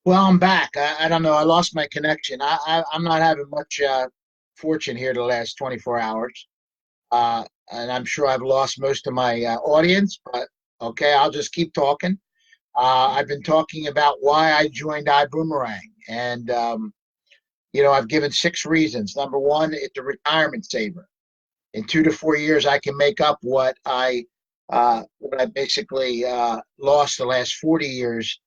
Well, I'm back. I don't know. I lost my connection. I'm not having much fortune here the last 24 hours. And I'm sure I've lost most of my audience, but okay, I'll just keep talking. I've been talking about why I joined iBoomerang. And, I've given six reasons. Number one, it's a retirement saver. In 2 to 4 years, I can make up what I basically lost the last 40 years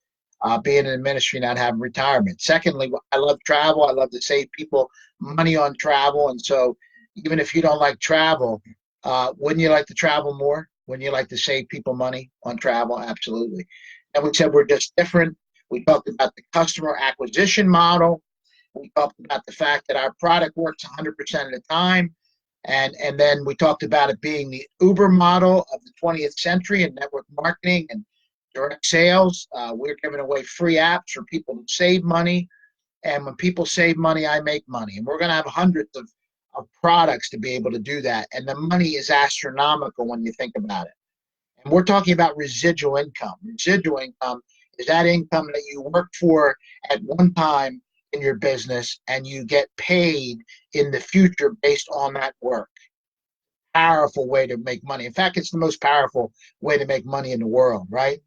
being in the ministry, not having retirement. Secondly, I love travel. I love to save people money on travel. And so, even if you don't like travel, wouldn't you like to travel more? Wouldn't you like to save people money on travel? Absolutely. And we said we're just different. We talked about the customer acquisition model. We talked about the fact that our product works 100% of the time. And then we talked about it being the Uber model of the 20th century in network marketing and direct sales. We're giving away free apps for people to save money. And when people save money, I make money. And we're going to have hundreds of products to be able to do that. And the money is astronomical when you think about it. And we're talking about residual income. Residual income is that income that you work for at one time in your business and you get paid in the future based on that work. Powerful way to make money. In fact, it's the most powerful way to make money in the world, right?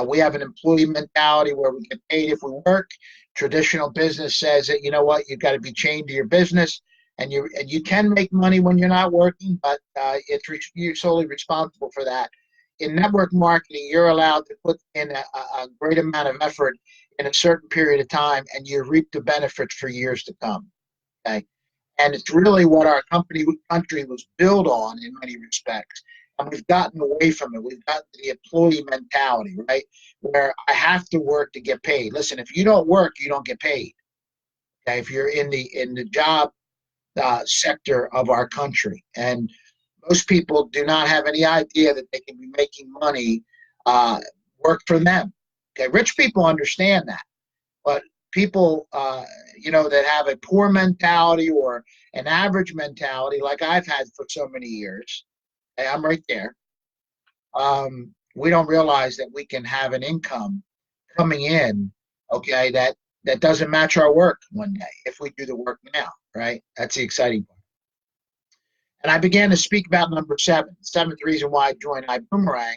We have an employee mentality where we get paid if we work. Traditional business says that, you know what, you've got to be chained to your business, and you can make money when you're not working, but you're solely responsible for that. In network marketing, you're allowed to put in a great amount of effort in a certain period of time, and you reap the benefits for years to come. Okay, and it's really what our country was built on in many respects. And we've gotten away from it. We've got the employee mentality, right? Where I have to work to get paid. Listen, if you don't work, you don't get paid. Okay, if you're in the job sector of our country, and most people do not have any idea that they can be making money uh, work for them. Okay, rich people understand that, but people, that have a poor mentality or an average mentality, like I've had for so many years, hey, I'm right there. We don't realize that we can have an income coming in, okay, that doesn't match our work one day if we do the work now, right? That's the exciting part. And I began to speak about number seven. The seventh reason why I joined iBoomerang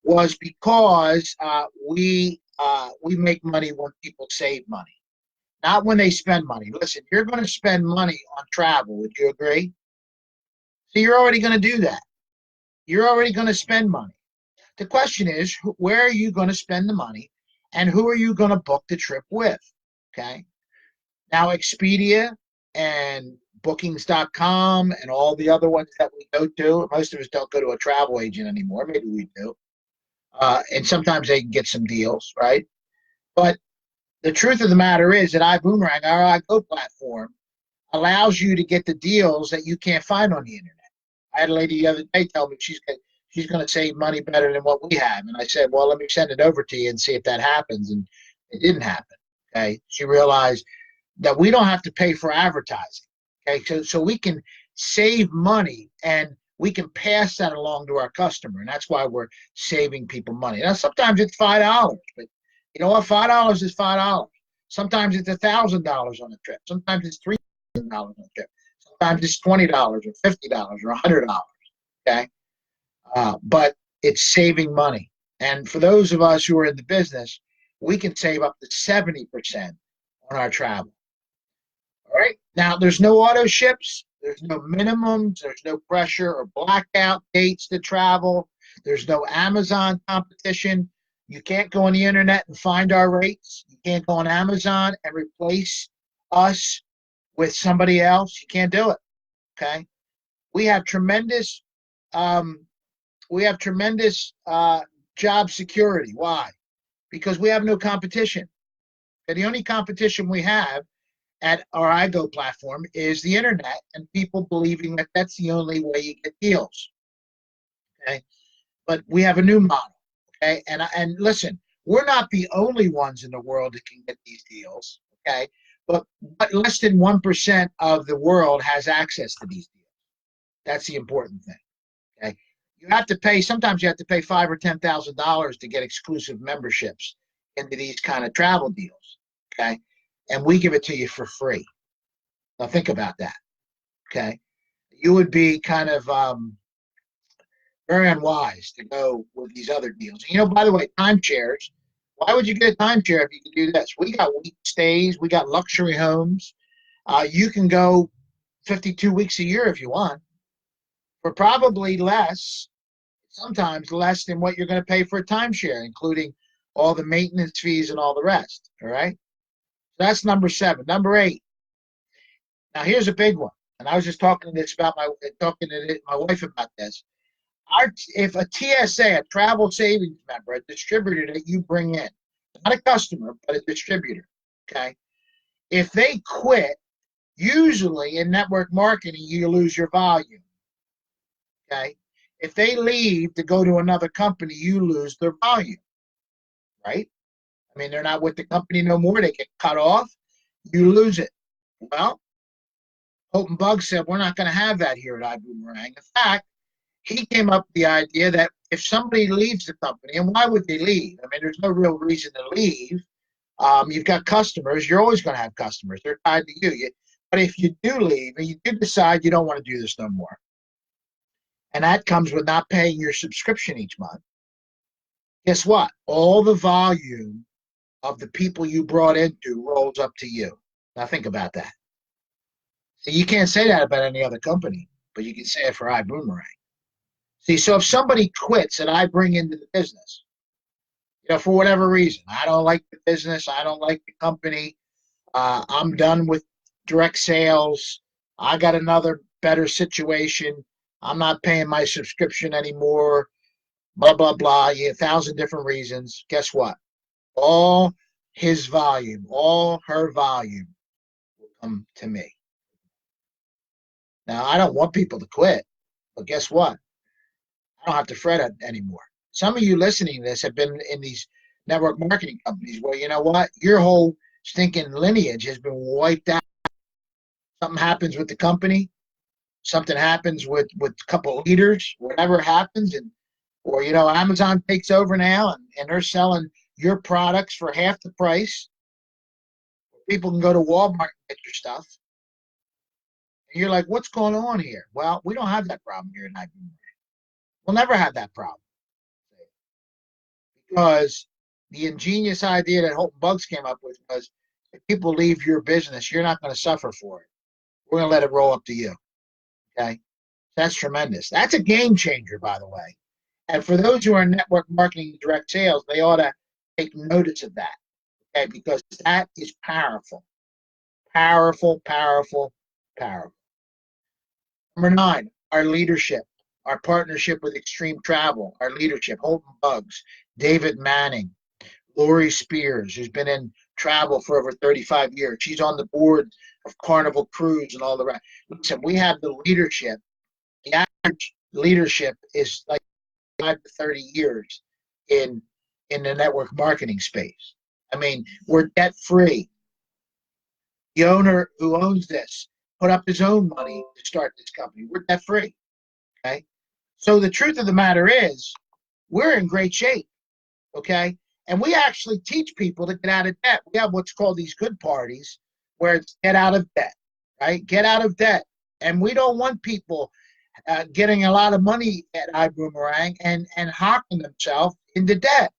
was because we make money when people save money, not when they spend money. Listen, you're going to spend money on travel. Would you agree? So you're already going to do that. You're already going to spend money. The question is, where are you going to spend the money, and who are you going to book the trip with? Okay. Now, Expedia and Bookings.com and all the other ones that we go to, most of us don't go to a travel agent anymore. Maybe we do. And sometimes they can get some deals, right? But the truth of the matter is that iBoomerang, our iGo platform, allows you to get the deals that you can't find on the internet. I had a lady the other day tell me she's going to save money better than what we have, and I said, well, let me send it over to you and see if that happens, and it didn't happen. Okay, she realized that we don't have to pay for advertising. Okay, so we can save money and we can pass that along to our customer, and that's why we're saving people money. Now, sometimes it's $5, but you know what? $5 is $5. Sometimes it's $1,000 on a trip. Sometimes it's $3,000 on a trip. Sometimes it's $20 or $50 or $100. Okay, but it's saving money. And for those of us who are in the business, we can save up to 70% on our travel. All right. Now, there's no auto ships, there's no minimums, there's no pressure or blackout dates to travel, there's no Amazon competition. You can't go on the internet and find our rates. You can't go on Amazon and replace us with somebody else. You can't do it. Okay. We have tremendous um, we have tremendous job security. Why? Because we have no competition. And the only competition we have at our iGo platform is the internet and people believing that that's the only way you get deals. Okay, but we have a new model. Okay, and listen, we're not the only ones in the world that can get these deals. Okay, but less than 1% of the world has access to these deals. That's the important thing. Okay, you have to pay. Sometimes you have to pay $5,000 or $10,000 to get exclusive memberships into these kind of travel deals. okay? And we give it to you for free. Now think about that, okay? You would be kind of very unwise to go with these other deals. You know, by the way, timeshares. Why would you get a timeshare if you can do this? We got week stays, we got luxury homes. You can go 52 weeks a year if you want for probably less, sometimes less than what you're going to pay for a timeshare, including all the maintenance fees and all the rest. All right. So that's number 7. Number 8. Now here's a big one. And I was just talking to my wife about this. If a TSA, a travel savings member, a distributor that you bring in, not a customer, but a distributor, okay, if they quit, usually in network marketing, you lose your volume, okay? If they leave to go to another company, you lose their volume, right? I mean, they're not with the company no more. They get cut off. You lose it. Well, Holton Bug said, we're not going to have that here at IBUUMERANG. In fact, he came up with the idea that if somebody leaves the company, and why would they leave? I mean, there's no real reason to leave. You've got customers. You're always going to have customers. They're tied to you. But if you do leave and you do decide you don't want to do this no more, and that comes with not paying your subscription each month, guess what? All the volume of the people you brought into rolls up to you. Now think about that. So you can't say that about any other company, but you can say it for IBUUMERANG. See, so if somebody quits that I bring into the business, you know, for whatever reason, I don't like the business, I don't like the company, I'm done with direct sales, I got another better situation, I'm not paying my subscription anymore, blah, blah, blah, 1,000 different reasons. Guess what? All his volume, all her volume will come to me. Now, I don't want people to quit, but guess what? I don't have to fret it anymore. Some of you listening to this have been in these network marketing companies where, you know what, your whole stinking lineage has been wiped out. Something happens with the company, something happens with a couple of leaders, whatever happens, and or you know, Amazon takes over now and they're selling your products for half the price. People can go to Walmart and get your stuff. And you're like, what's going on here? Well, we don't have that problem here in IBM. We'll never have that problem. Because the ingenious idea that Holton Bugs came up with was if people leave your business, you're not going to suffer for it. We're going to let it roll up to you. Okay? That's tremendous. That's a game changer, by the way. And for those who are in network marketing and direct sales, they ought to take notice of that. Okay? Because that is powerful. Powerful, powerful, powerful. Number 9, our leadership. Our partnership with Extreme Travel, our leadership, Holton Bugs, David Manning, Lori Spears, who's been in travel for over 35 years. She's on the board of Carnival Cruise and all the rest. Listen, we have the leadership. The average leadership is like 5 to 30 years in the network marketing space. I mean, we're debt free. The owner who owns this put up his own money to start this company. We're debt free. Okay. So the truth of the matter is, we're in great shape, okay? And we actually teach people to get out of debt. We have what's called these good parties, where it's get out of debt, right? Get out of debt. And we don't want people getting a lot of money at IBUUMERANG and hocking themselves into debt.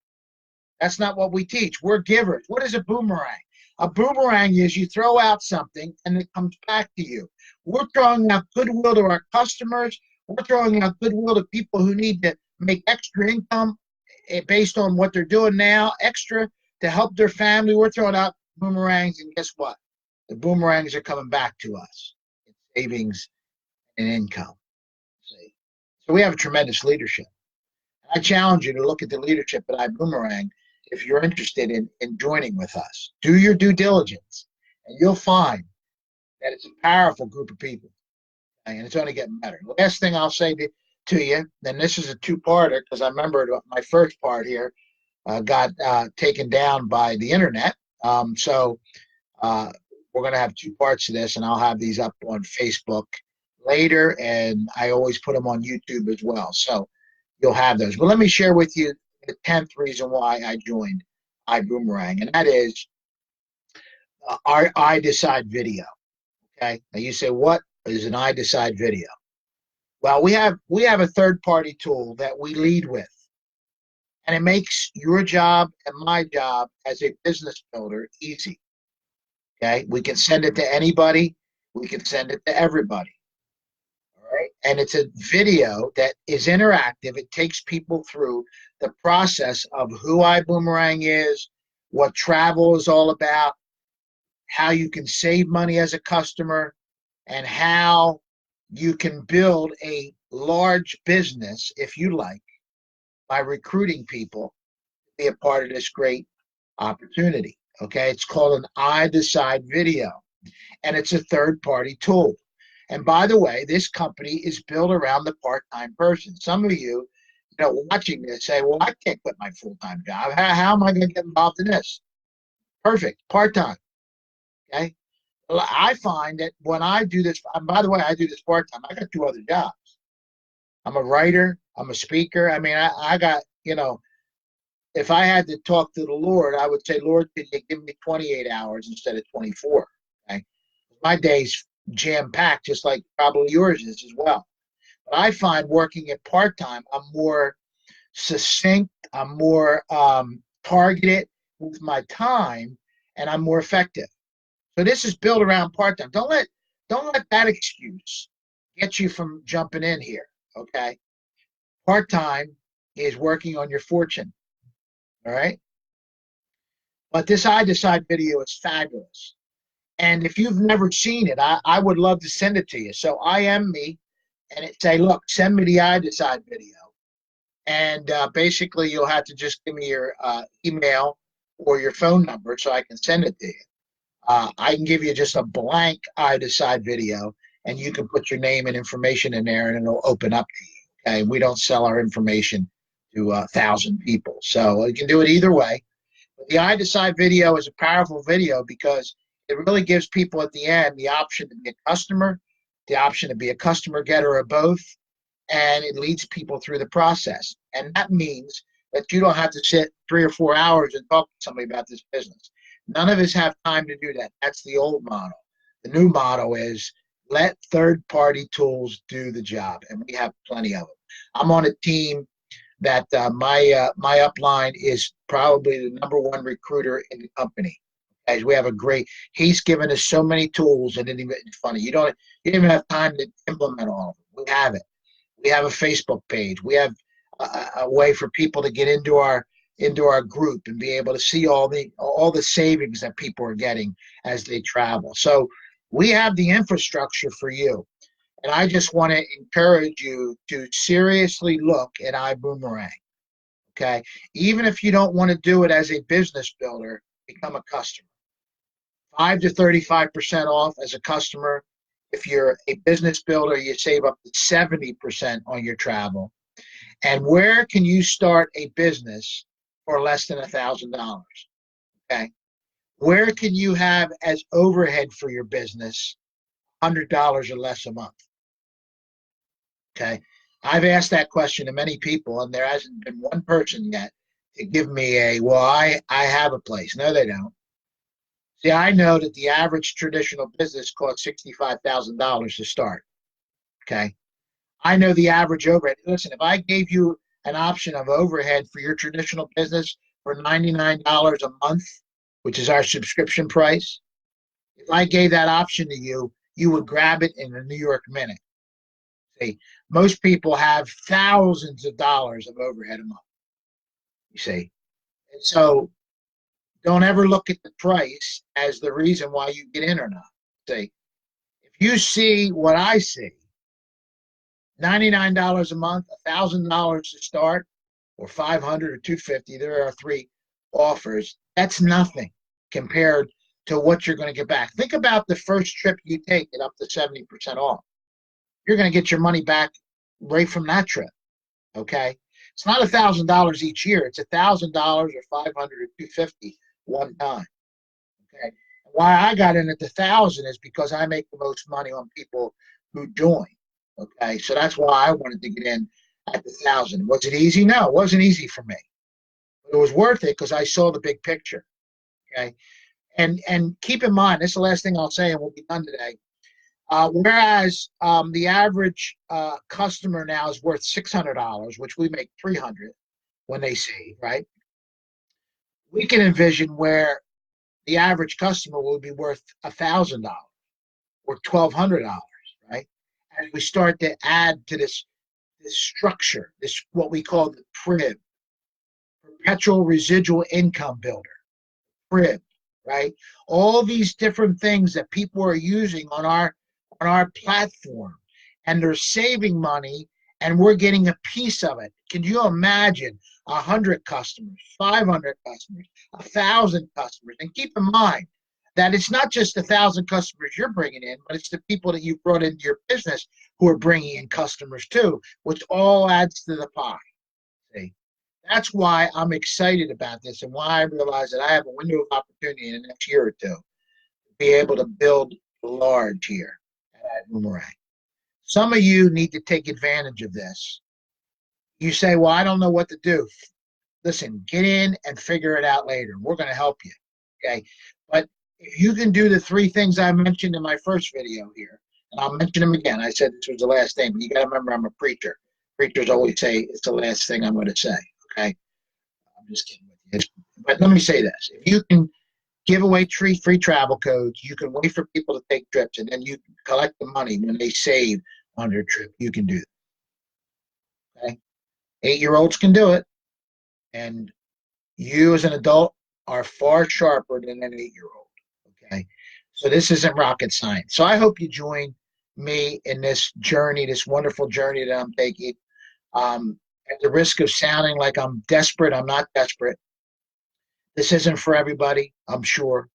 That's not what we teach. We're givers. What is a boomerang? A boomerang is you throw out something and it comes back to you. We're throwing out goodwill to our customers. We're throwing out goodwill to people who need to make extra income based on what they're doing now, extra to help their family. We're throwing out boomerangs, and guess what? The boomerangs are coming back to us in savings and income. See? So we have a tremendous leadership. I challenge you to look at the leadership at IBUUMERANG if you're interested in joining with us. Do your due diligence, and you'll find that it's a powerful group of people. And it's only getting better. Last thing I'll say to you, then this is a two-parter because I remember my first part here got taken down by the internet. So we're going to have 2 parts to this, and I'll have these up on Facebook later, and I always put them on YouTube as well. So you'll have those. But let me share with you the 10th reason why I joined IBUUMERANG, and that is our I Decide video. Okay. Now you say, what is an I Decide video? Well, we have a third party tool that we lead with, and it makes your job and my job as a business builder easy. Okay. We can send it to anybody. We can send it to everybody. All right. And it's a video that is interactive. It takes people through the process of who iBoomerang is, what travel is all about, how you can save money as a customer, and how you can build a large business, if you like, by recruiting people to be a part of this great opportunity. Okay, it's called an I Decide video, and it's a third-party tool. And by the way, this company is built around the part-time person. Some of you, watching this say, well, I can't quit my full-time job. How am I going to get involved in this? Perfect, part-time. Okay. Well, I find that when I do this, and by the way, I do this part-time. I got two other jobs. I'm a writer. I'm a speaker. I mean, I got, if I had to talk to the Lord, I would say, Lord, could you give me 28 hours instead of 24? Okay. My day's jam-packed, just like probably yours is as well. But I find working at part-time, I'm more succinct, I'm more targeted with my time, and I'm more effective. So this is built around part-time. Don't let that excuse get you from jumping in here, okay? Part-time is working on your fortune, all right? But this I Decide video is fabulous. And if you've never seen it, I would love to send it to you. So IM me, and it say, look, send me the I Decide video. And basically, you'll have to just give me your email or your phone number so I can send it to you. I can give you just a blank I Decide video, and you can put your name and information in there, and it'll open up to you. Okay, we don't sell our information to 1,000 people, so you can do it either way. But the I Decide video is a powerful video because it really gives people at the end the option to be a customer, the option to be a customer getter, or both, and it leads people through the process. And that means that you don't have to sit 3 or 4 hours and talk to somebody about this business. None of us have time to do that. That's the old model. The new model is let third-party tools do the job, and we have plenty of them. I'm on a team that my upline is probably the #1 recruiter in the company. Guys, we have a great. He's given us so many tools, and it's funny. You don't even have time to implement all of them. We have it. We have a Facebook page. We have a way for people to get into our group and be able to see all the savings that people are getting as they travel. So we have the infrastructure for you. And I just want to encourage you to seriously look at iBoomerang. Okay. Even if you don't want to do it as a business builder, become a customer. 5 to 35% off as a customer. If you're a business builder, you save up to 70% on your travel. And where can you start a business for less than $1,000? Okay. Where can you have as overhead for your business $100 or less a month? Okay. I've asked that question to many people, and there hasn't been one person yet to give me well, I have a place. No, they don't. See, I know that the average traditional business costs $65,000 to start. Okay. I know the average overhead. Listen, if I gave you an option of overhead for your traditional business for $99 a month, which is our subscription price, if I gave that option to you, you would grab it in a New York minute. See, most people have thousands of dollars of overhead a month. You see, and so don't ever look at the price as the reason why you get in or not. See, if you see what I see, $99 a month, $1,000 to start, or $500 or $250. There are 3 offers. That's nothing compared to what you're going to get back. Think about the first trip you take it up to 70% off. You're going to get your money back right from that trip. Okay, it's not $1,000 each year. It's $1,000 or $500 or $250 one time. Okay, why I got in at the 1,000 is because I make the most money on people who join. Okay, so that's why I wanted to get in at the 1,000. Was it easy? No, it wasn't easy for me. But it was worth it because I saw the big picture. Okay, And keep in mind, this is the last thing I'll say, and we'll be done today. Whereas the average customer now is worth $600, which we make $300 when they save, right? We can envision where the average customer will be worth $1,000 or $1,200, right? As we start to add to this structure, this what we call the PRIB, perpetual residual income builder, PRIB, right? All these different things that people are using on our platform, and they're saving money, and we're getting a piece of it. Can you imagine 100 customers, 500 customers, 1,000 customers? And keep in mind that it's not just 1,000 customers you're bringing in, but it's the people that you brought into your business who are bringing in customers too, which all adds to the pie. See? That's why I'm excited about this, and why I realize that I have a window of opportunity in the next year or two to be able to build large here at Boomerang. Some of you need to take advantage of this. You say, well, I don't know what to do. Listen, get in and figure it out later. We're going to help you, okay? But if you can do the 3 things I mentioned in my first video here, and I'll mention them again. I said this was the last thing, but you got to remember I'm a preacher. Preachers always say it's the last thing I'm going to say, okay? I'm just kidding with you. But let me say this. If you can give away free travel codes, you can wait for people to take trips, and then you can collect the money when they save on their trip. You can do that, okay? 8-year-olds can do it, and you as an adult are far sharper than an 8-year-old, okay? So this isn't rocket science. So I hope you join me in this journey, this wonderful journey that I'm taking. At the risk of sounding like I'm desperate, I'm not desperate. This isn't for everybody, I'm sure.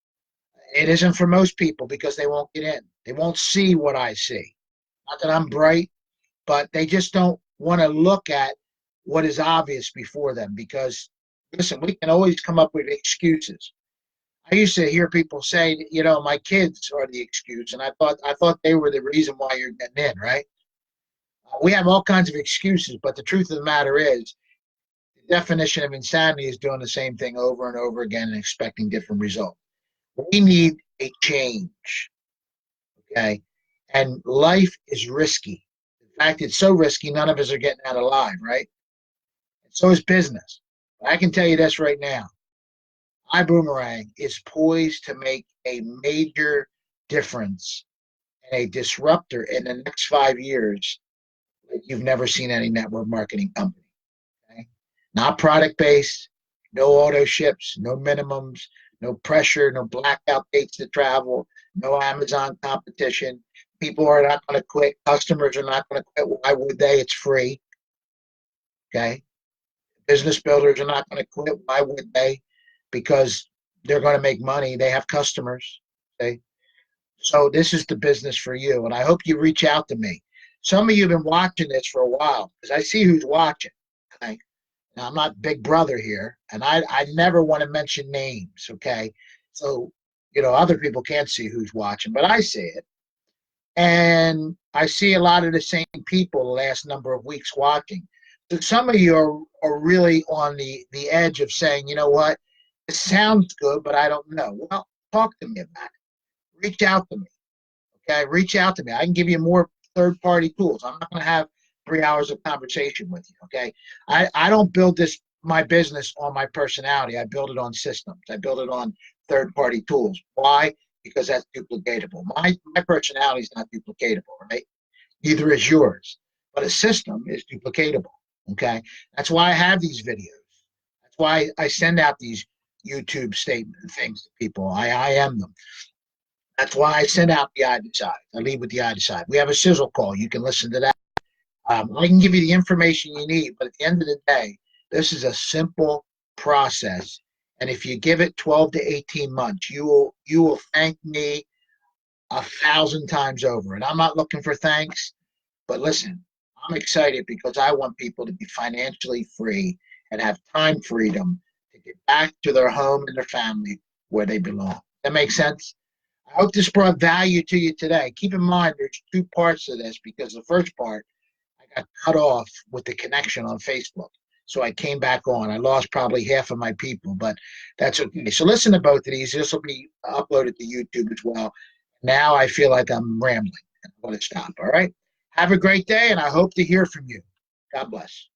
It isn't for most people because they won't get in. They won't see what I see. Not that I'm bright, but they just don't want to look at what is obvious before them, because, listen, we can always come up with excuses. I used to hear people say, my kids are the excuse, and I thought they were the reason why you're getting in, right? We have all kinds of excuses, but the truth of the matter is, the definition of insanity is doing the same thing over and over again and expecting different results. We need a change, okay? And life is risky. In fact, it's so risky, none of us are getting out alive, right? And so is business. But I can tell you this right now. IBUUMERANG is poised to make a major difference and a disruptor in the next 5 years like you've never seen any network marketing company. Okay? Not product-based, no auto ships, no minimums, no pressure, no blackout dates to travel, no Amazon competition. People are not going to quit. Customers are not going to quit. Why would they? It's free. Okay? Business builders are not going to quit. Why would they? Because they're going to make money. They have customers. Okay? So this is the business for you, and I hope you reach out to me. Some of you have been watching this for a while because I see who's watching. Okay? Now, I'm not Big Brother here, and I never want to mention names, okay? So, other people can't see who's watching, but I see it. And I see a lot of the same people the last number of weeks watching. So some of you are really on the edge of saying, you know what, it sounds good, but I don't know. Well, talk to me about it. Reach out to me, okay? Reach out to me. I can give you more third-party tools. I'm not going to have 3 hours of conversation with you, okay? I don't build my business on my personality. I build it on systems. I build it on third-party tools. Why? Because that's duplicatable. My personality is not duplicatable, right? Neither is yours. But a system is duplicatable, okay? That's why I have these videos. That's why I send out these YouTube statement things to people. I am them. That's why I send out the I Decide. I lead with the I Decide. We have a sizzle call. You can listen to that. I can give you the information you need, but at the end of the day, this is a simple process. And if you give it 12 to 18 months, you will thank me 1,000 times over. And I'm not looking for thanks, but listen, I'm excited because I want people to be financially free and have time freedom to get back to their home and their family where they belong. That makes sense? I hope this brought value to you today. Keep in mind, there's 2 parts to this because the first part, I got cut off with the connection on Facebook. So I came back on. I lost probably half of my people, but that's okay. So listen to both of these. This will be uploaded to YouTube as well. Now I feel like I'm rambling. I'm going to stop. All right. Have a great day, and I hope to hear from you. God bless.